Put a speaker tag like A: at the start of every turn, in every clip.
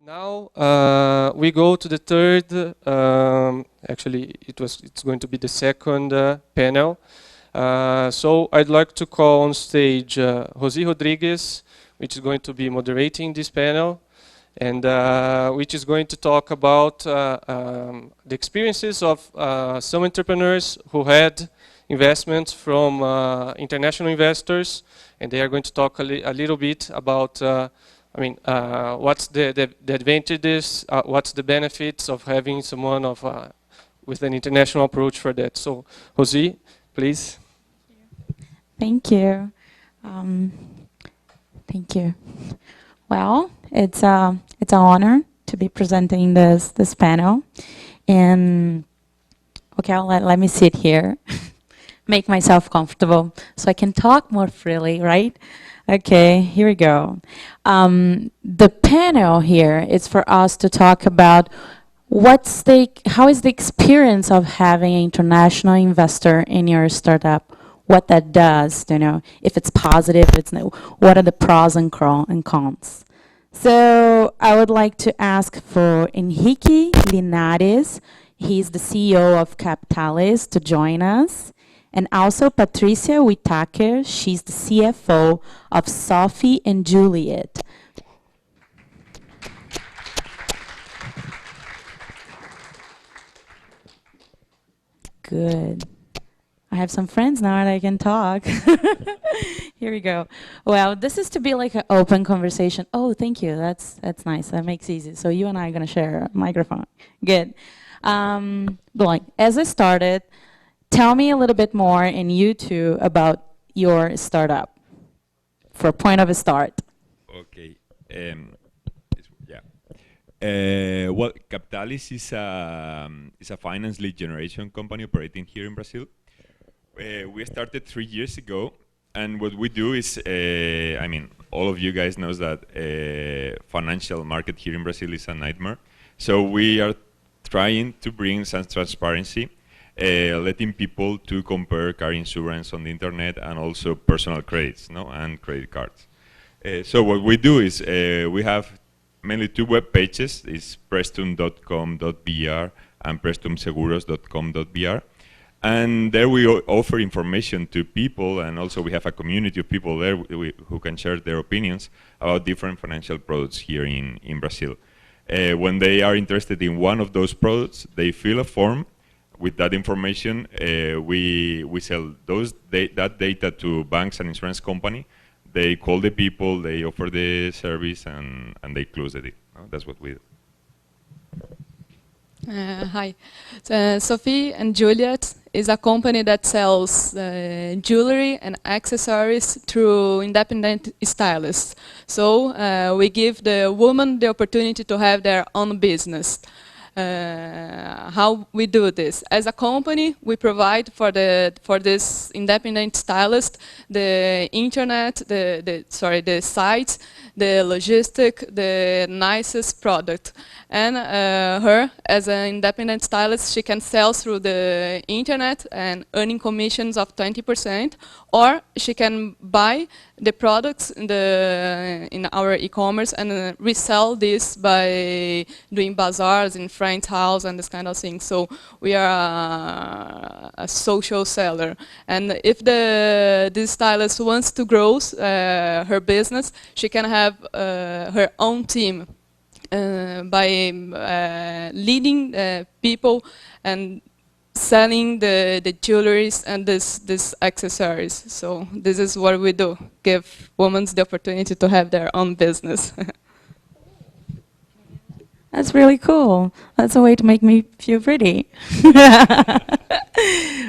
A: Now we go to the third. Actually, it's going to be the second panel. So I'd like to call on stage Rosi Rodrigues, which is going to be moderating this panel, and which is going to talk about the experiences of some entrepreneurs who had investments from international investors, and they are going to talk a little bit about what's the advantages, what's the benefits of having someone with an international approach for that. So, Rosi, please.
B: Thank you. Thank you. Well, it's an honor to be presenting this panel, and okay, let me sit here, make myself comfortable so I can talk more freely, right? Okay, here we go. The panel here is for us to talk about how is the experience of having an international investor in your startup, what that does, if it's positive, if it's no, what are the pros and cons. So I would like to ask for Enrique Linares, he's the CEO of Capitalis, to join us. And also Patricia Whitaker, she's the CFO of Sophie and Julliet. Good. I have some friends now and I can talk. Here we go. Well, this is to be like an open conversation. Oh, thank you. That's nice. That makes it easy. So you and I are going to share a microphone. Good. Going. As I started, tell me a little bit more, and you two, about your startup for a point of a start.
C: Okay. Well, Capitalis is a finance lead generation company operating here in Brazil. We started 3 years ago, and what we do is, all of you guys knows that financial market here in Brazil is a nightmare. So we are trying to bring some transparency, letting people to compare car insurance on the internet and also personal credits, and credit cards. So what we do is we have mainly two web pages: is prestum.com.br and prestumseguros.com.br. And there we offer information to people, and also we have a community of people there who can share their opinions about different financial products here in Brazil. When they are interested in one of those products, they fill a form. With that information, we sell that data to banks and insurance company. They call the people, they offer the service, and they close the deal. That's what we do.
D: Hi. Sophie and Julliet is a company that sells jewelry and accessories through independent stylists. So we give the woman the opportunity to have their own business. How we do this? As a company, we provide for this independent stylist the internet, the sites, the logistic, the nicest product. And her, as an independent stylist, she can sell through the internet and earning commissions of 20%, or she can buy the products in our e-commerce and resell this by doing bazaars in friends' house and this kind of thing. So we are a social seller. And if this stylist wants to grow her business, she can have her own team. By leading people and selling the jewelries and this accessories. So this is what we do, give women the opportunity to have their own business.
B: That's really cool. That's a way to make me feel pretty.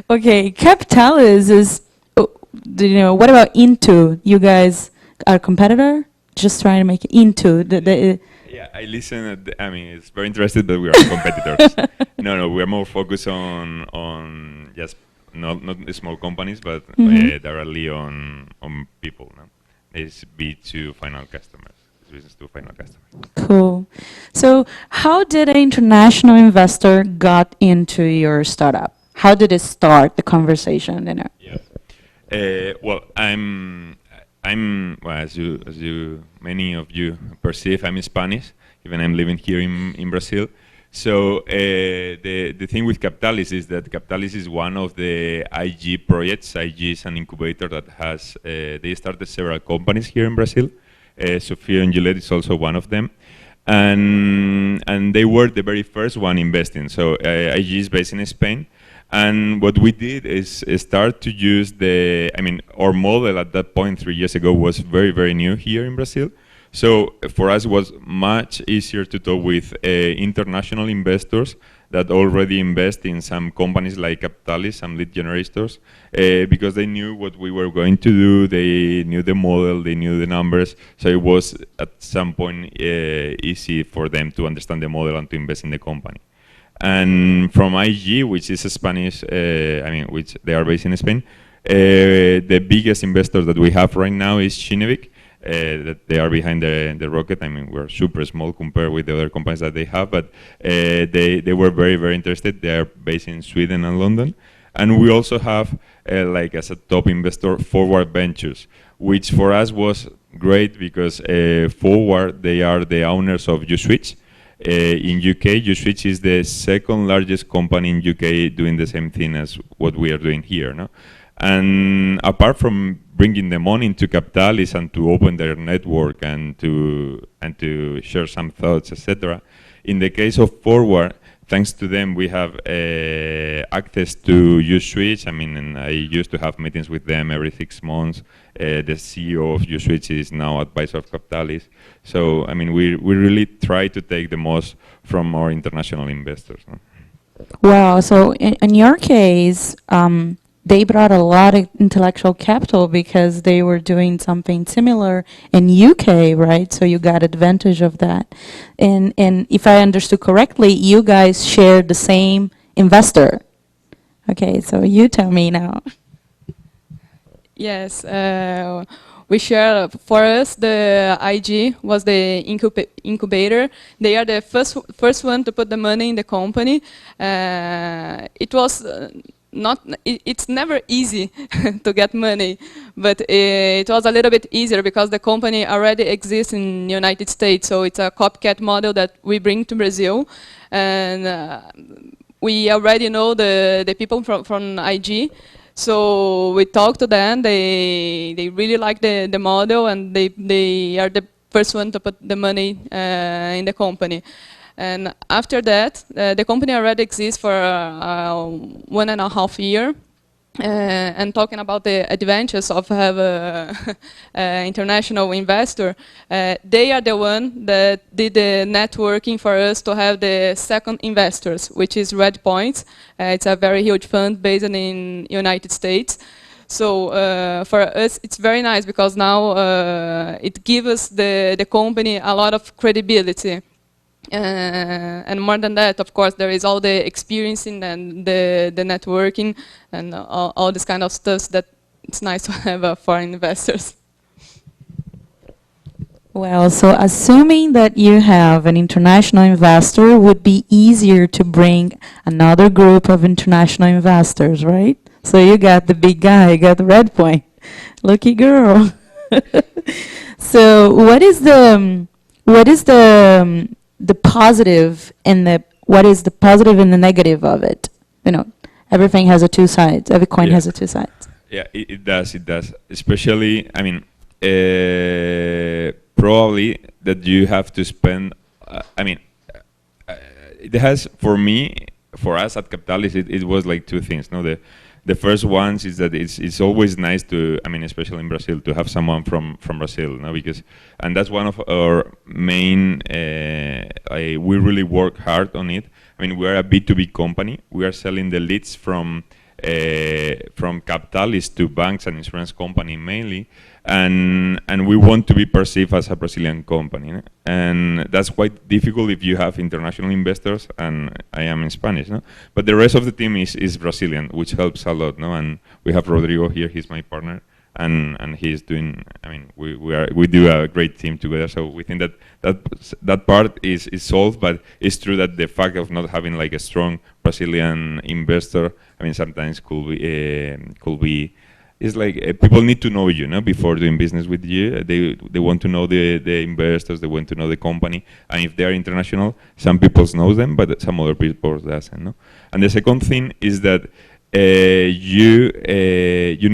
B: Okay, Capitalis is, what about Into? You guys are a competitor? Just trying to make it Into.
C: Yeah, I listen. It's very interesting that we are competitors. No, we are more focused on just not small companies, but directly on people. No? It's B2 final customers. It's business to final customers.
B: Cool. So, how did an international investor got into your startup? How did it start the conversation?
C: Yeah. Well, well, as you many of you perceive, I'm Spanish, even I'm living here in Brazil. So the thing with Capitalis is that Capitalis is one of the IG projects. IG is an incubator that has, they started several companies here in Brazil. Sophie Julliet is also one of them. And they were the very first one investing. So IG is based in Spain. And what we did is start to use our model at that point 3 years ago was very, very new here in Brazil. So for us, it was much easier to talk with international investors that already invest in some companies like Capitalis, some lead generators, because they knew what we were going to do, they knew the model, they knew the numbers, so it was at some point easy for them to understand the model and to invest in the company. And from IG, which is a Spanish, which they are based in Spain, the biggest investor that we have right now is Kinnevik. That they are behind the rocket. I mean, we're super small compared with the other companies that they have, but they were very, very interested. They are based in Sweden and London. And we also have, as a top investor, Forward Ventures, which for us was great because Forward, they are the owners of USwitch. In UK, USwitch is the second largest company in UK doing the same thing as what we are doing here. No? And apart from bringing the money into Capitalis and to open their network and to share some thoughts, etc. In the case of Forward, thanks to them, we have access to USwitch. I mean, and I used to have meetings with them every 6 months. The CEO of USwitch is now advisor of Capitalis. So, I mean, we really try to take the most from our international investors. No?
B: Wow. So in your case, they brought a lot of intellectual capital because they were doing something similar in UK, right? So you got advantage of that. And if I understood correctly, you guys shared the same investor. Okay, so you tell me now.
D: Yes, we share. For us, the IG was the incubator. They are the first one to put the money in the company. It was it's never easy to get money, but it was a little bit easier because the company already exists in the United States, so it's a copycat model that we bring to Brazil, and we already know the people from IG, so we talk to them, they really like the model, and they are the first one to put the money in the company. And after that, the company already exists for 1.5 years. And talking about the advantages of have an international investor, they are the one that did the networking for us to have the second investors, which is Red Points. It's a very huge fund based in United States. So for us, it's very nice because now it gives us the company a lot of credibility. And more than that, of course, there is all the experiencing and the networking and all this kind of stuff that it's nice to have foreign investors.
B: Well, so assuming that you have an international investor, would be easier to bring another group of international investors, right? So you got the big guy, you got the Red Point. Lucky girl. So what is the positive and what is the positive and the negative of it? You know, everything has a two sides. Every coin has a two sides.
C: Yeah, it does. Especially, I mean, probably that you have to spend. It has for us at Capitalis, it was like two things. No, the first one is that it's always nice to, I mean, especially in Brazil, to have someone from Brazil, no? And that's one of our main, we really work hard on it. I mean, we're a B2B company. We are selling the leads from Capitalis to banks and insurance company mainly, and we want to be perceived as a Brazilian company, no? And that's quite difficult if you have international investors, and I am in Spanish, no? But the rest of the team is Brazilian, which helps a lot, no? And we have Rodrigo here, he's my partner, and he's doing, I mean, we do a great team together, so we think that part is solved, but it's true that the fact of not having like a strong Brazilian investor, I mean, sometimes could be it's like people need to know you, no, before doing business with you. They want to know the investors, they want to know the company, and if they are international, some people know them, but some other people doesn't, no. And the second thing is that you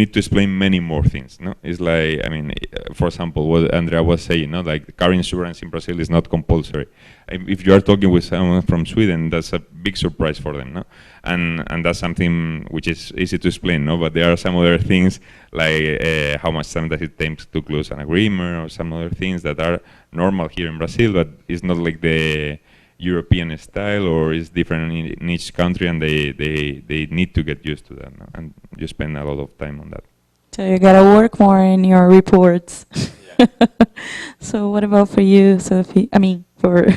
C: need to explain many more things, no? It's like, I mean, for example, what Andrea was saying, no? Like car insurance in Brazil is not compulsory. If you are talking with someone from Sweden, that's a big surprise for them, no? And that's something which is easy to explain, no? But there are some other things like how much time does it take to close an agreement, or some other things that are normal here in Brazil, but it's not like the European style, or is different in each country, and they need to get used to that, no? And you spend a lot of time on that.
B: So you gotta work more in your reports. So what about for you, Sophie? I mean, for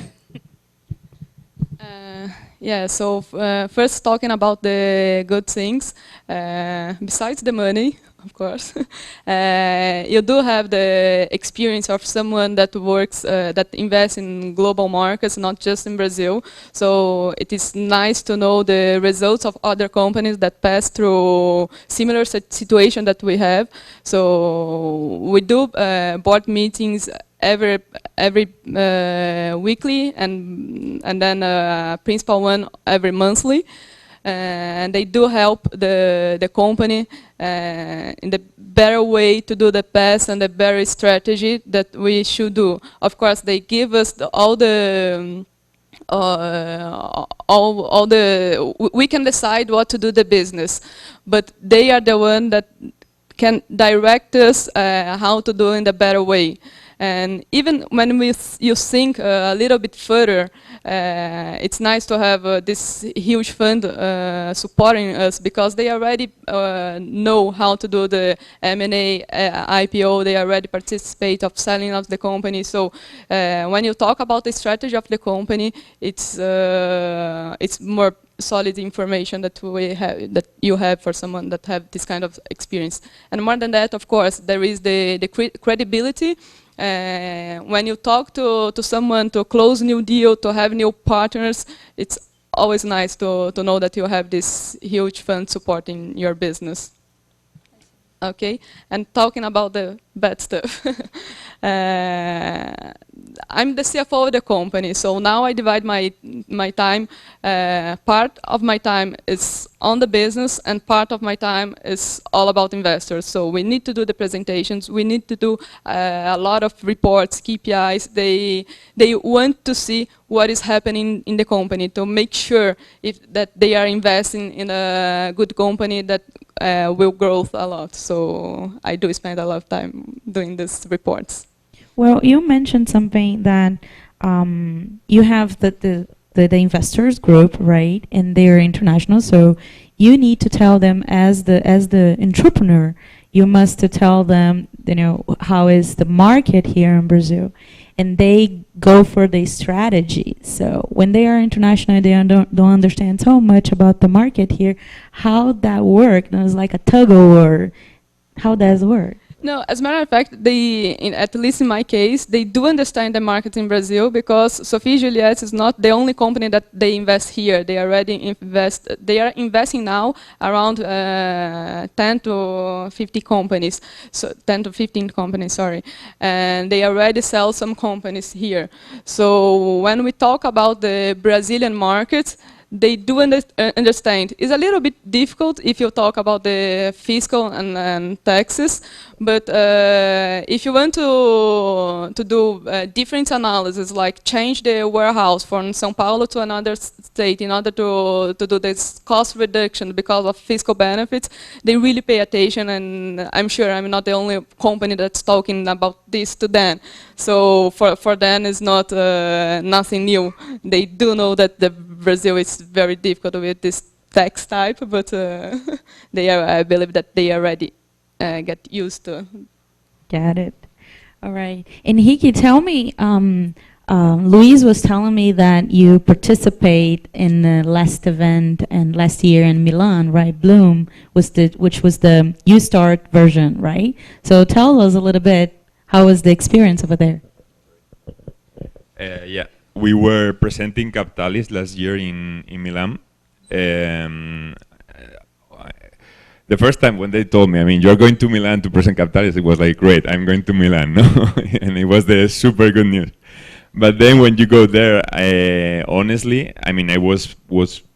D: Yeah, so first talking about the good things, besides the money, of course, you do have the experience of someone that works, that invests in global markets, not just in Brazil. So it is nice to know the results of other companies that pass through similar situation that we have. So we do board meetings every weekly, and then principal one every monthly, and they do help the company in the better way to do the best and the better strategy that we should do. Of course, they give us all the we can decide what to do the business, but they are the one that can direct us how to do in the better way. And even when you think a little bit further, it's nice to have this huge fund supporting us, because they already know how to do the M&A, IPO. They already participate of selling of the company. So when you talk about the strategy of the company, it's more solid information that we have, that you have for someone that have this kind of experience. And more than that, of course, there is the credibility. When you talk to someone to close new deal, to have new partners, it's always nice to know that you have this huge fund supporting your business. Okay, and talking about the bad stuff. I'm the CFO of the company, so now I divide my time. Part of my time is on the business, and part of my time is all about investors. So we need to do the presentations. We need to do a lot of reports, KPIs. They want to see what is happening in the company, to make sure that they are investing in a good company that will grow a lot. So I do spend a lot of time doing these reports.
B: well, you mentioned something that you have the investors group, right? And they're international, so you need to tell them as the entrepreneur, you must to tell them, you know, how is the market here in Brazil, and they go for the strategy. So when they are international, they don't understand so much about the market here. How that work? It's like a tug of war. How does it work?
D: No, as a matter of fact, at least in my case, they do understand the market in Brazil, because Sophie Julliet is not the only company that they invest here. They already invest. They are investing now around 10 to 50 companies, so 10 to 15 companies, sorry, and they already sell some companies here. So when we talk about the Brazilian market, they do understand. It's a little bit difficult if you talk about the fiscal and taxes, but if you want to do different analysis, like change the warehouse from São Paulo to another state in order to do this cost reduction because of fiscal benefits, they really pay attention, and I'm sure I'm not the only company that's talking about this to them. So for them, it's not nothing new. They do know that Brazil is very difficult with this tax type, but I believe that they already get used to.
B: Got it. All right. Enrique, tell me, Luis was telling me that you participate in the last event and last year in Milan, right? Bloom, which was the Ustart version, right? So tell us a little bit, how was the experience over there?
C: Yeah. We were presenting Capitalis last year in Milan. the first time when they told me, I mean, you're going to Milan to present Capitalis, it was like, great, I'm going to Milan, no? And it was the super good news. But then when you go there, honestly, I mean, I was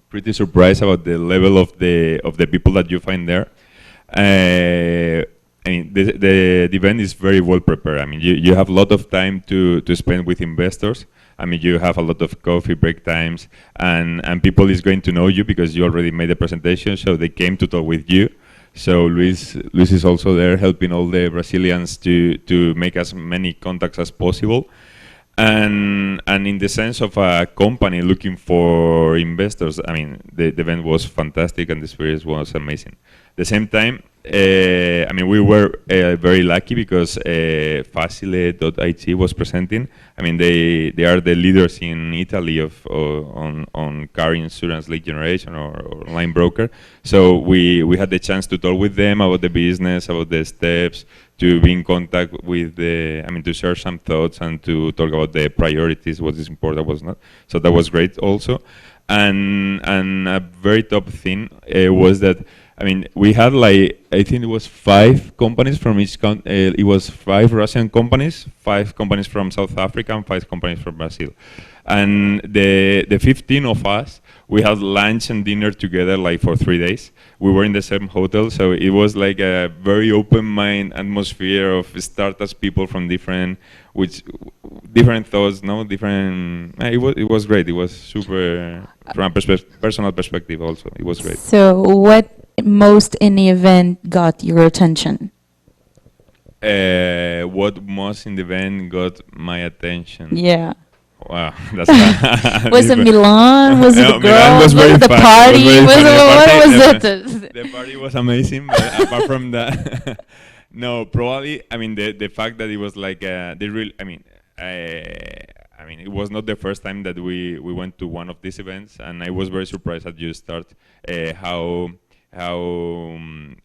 C: pretty surprised about the level of the people that you find there. I mean, the event is very well prepared. I mean, you have a lot of time to spend with investors. I mean, you have a lot of coffee break times, and people is going to know you because you already made the presentation, so they came to talk with you. So Luis is also there helping all the Brazilians to make as many contacts as possible. And in the sense of a company looking for investors, I mean, the event was fantastic and the experience was amazing. At the same time, I mean, we were very lucky because Facile.it was presenting. I mean, they are the leaders in Italy on car insurance lead generation or online broker. So we had the chance to talk with them about the business, about the steps, to be in contact with to share some thoughts and to talk about the priorities, what is important, what is not. So that was great also. And a very top thing was that, I mean, we had like, I think it was 5 companies from each it was 5 Russian companies, 5 companies from South Africa, and 5 companies from Brazil. And the 15 of us, we had lunch and dinner together like for 3 days. We were in the same hotel, so it was like a very open mind atmosphere of startups, people from different thoughts, no, different. It was great. It was super from a personal perspective also. It was great.
B: So what most in the event got your attention?
C: What most in the event got my attention?
B: Yeah.
C: Wow, that's
B: was it Milan? Was it
C: no,
B: the girls?
C: was
B: it the
C: fun.
B: party? What was it?
C: The party was amazing, but apart from that, no, probably. I mean, the fact that it was like I mean, it was not the first time that we went to one of these events, and I was very surprised at UStart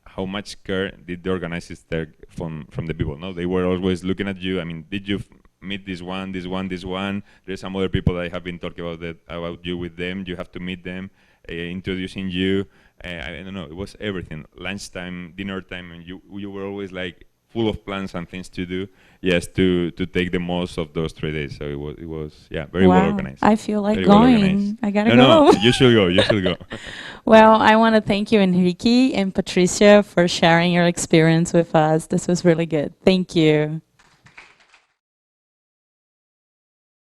C: how much care did the organizers take from the people. No, they were always looking at you. I mean, did you meet this one? There's some other people that I have been talking about you with them. You have to meet them, introducing you. I don't know. It was everything. Lunchtime, dinner time, and you were always like full of plans and things to do. Yes, to take the most of those 3 days. So it was very well organized.
B: I feel like
C: very going.
B: Well I gotta go.
C: No, you should go. You should go.
B: Well, I want to thank you, Enrique and Patricia, for sharing your experience with us. This was really good. Thank you.